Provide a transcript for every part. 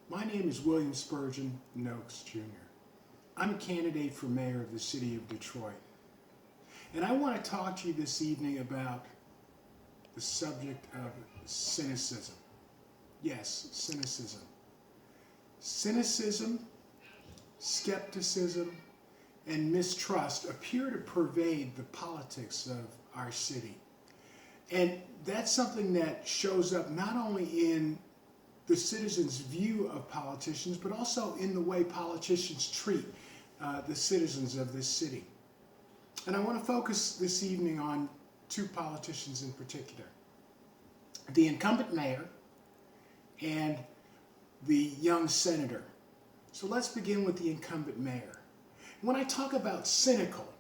My name is William Spurgeon Noakes, Jr. I'm a candidate for mayor of the city of Detroit. And I want to talk to you this evening about the subject of cynicism. Yes, cynicism. Cynicism, skepticism, and mistrust appear to pervade the politics of our city. And that's something that shows up not only in the citizens' view of politicians, but also in the way politicians treat the citizens of this city. And I want to focus this evening on two politicians in particular: the incumbent mayor and the young senator. So let's begin with the incumbent mayor. When I talk about cynical,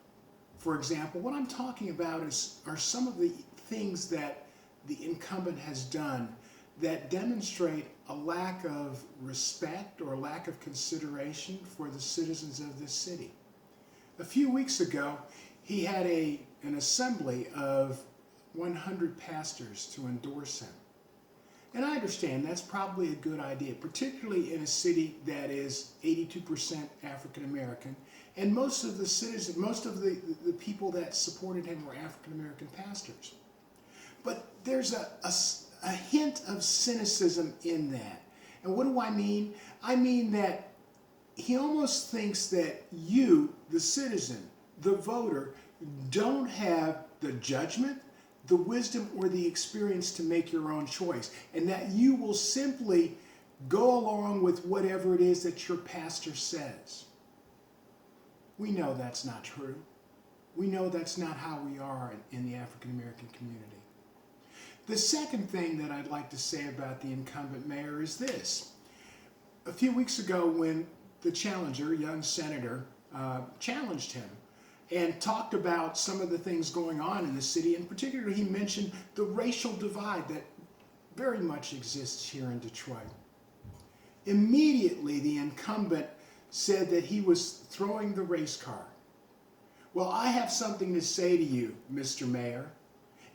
for example, what I'm talking about are some of the things that the incumbent has done that demonstrate a lack of respect or a lack of consideration for the citizens of this city. A few weeks ago, he had an assembly of 100 pastors to endorse him. And I understand that's probably a good idea, particularly in a city that is 82% African American, and most of the people that supported him were African American pastors. But there's a hint of cynicism in that. And what do I mean? I mean that he almost thinks that you, the citizen, the voter, don't have the judgment, the wisdom, or the experience to make your own choice, and that you will simply go along with whatever it is that your pastor says. We know that's not true. We know that's not how we are in the African American community. The second thing that I'd like to say about the incumbent mayor is this. A few weeks ago, when the challenger, young senator, challenged him and talked about some of the things going on in the city, in particular he mentioned the racial divide that very much exists here in Detroit. Immediately the incumbent said that he was throwing the race card. Well, I have something to say to you, Mr. Mayor,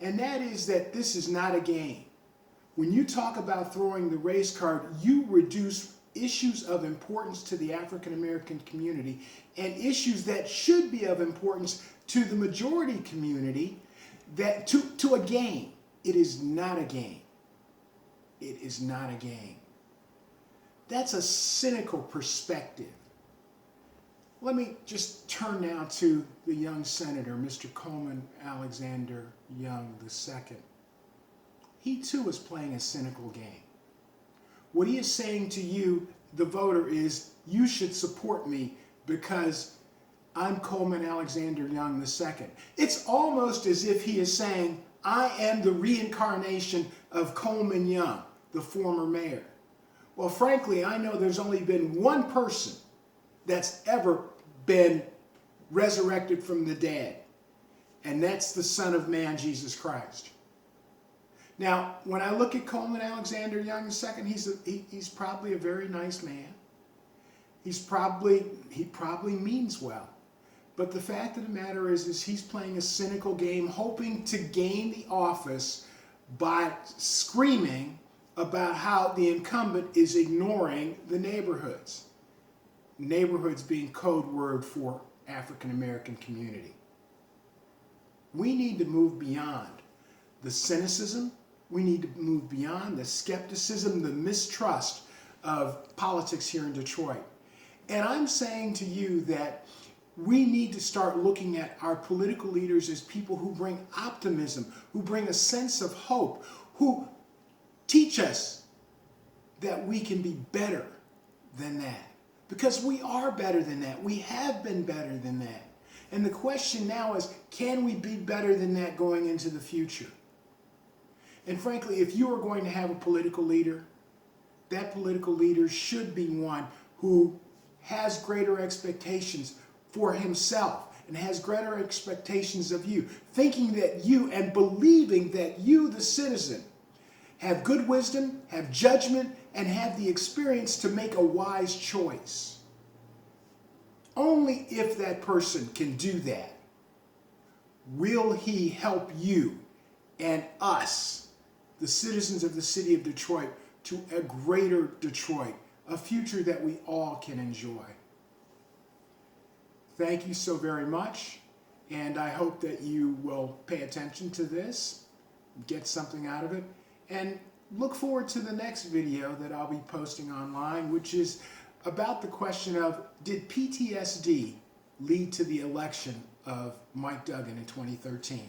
and that is that this is not a game. When you talk about throwing the race card, you reduce issues of importance to the African American community and issues that should be of importance to the majority community to a game. It is not a game. It is not a game. That's a cynical perspective. Let me just turn now to the young senator, Mr. Coleman Alexander Young II. He too is playing a cynical game. What he is saying to you, the voter, is you should support me because I'm Coleman Alexander Young II. It's almost as if he is saying, I am the reincarnation of Coleman Young, the former mayor. Well, frankly, I know there's only been one person that's ever been resurrected from the dead, and that's the Son of Man, Jesus Christ. Now, when I look at Coleman Alexander Young II, he's probably a very nice man. He probably means well. But the fact of the matter is he's playing a cynical game, hoping to gain the office by screaming about how the incumbent is ignoring the neighborhoods. Neighborhoods being code word for African American community. We need to move beyond the cynicism. We need to move beyond the skepticism, the mistrust of politics here in Detroit. And I'm saying to you that we need to start looking at our political leaders as people who bring optimism, who bring a sense of hope, who teach us that we can be better than that. Because we are better than that. We have been better than that. And the question now is, can we be better than that going into the future? And frankly, if you are going to have a political leader, that political leader should be one who has greater expectations for himself and has greater expectations of you, thinking that you and believing that you, the citizen, have good wisdom, have judgment, and have the experience to make a wise choice. Only if that person can do that will he help you and us, the citizens of the city of Detroit, to a greater Detroit, a future that we all can enjoy. Thank you so very much, and I hope that you will pay attention to this, get something out of it, and look forward to the next video that I'll be posting online, which is about the question of, did PTSD lead to the election of Mike Duggan in 2013?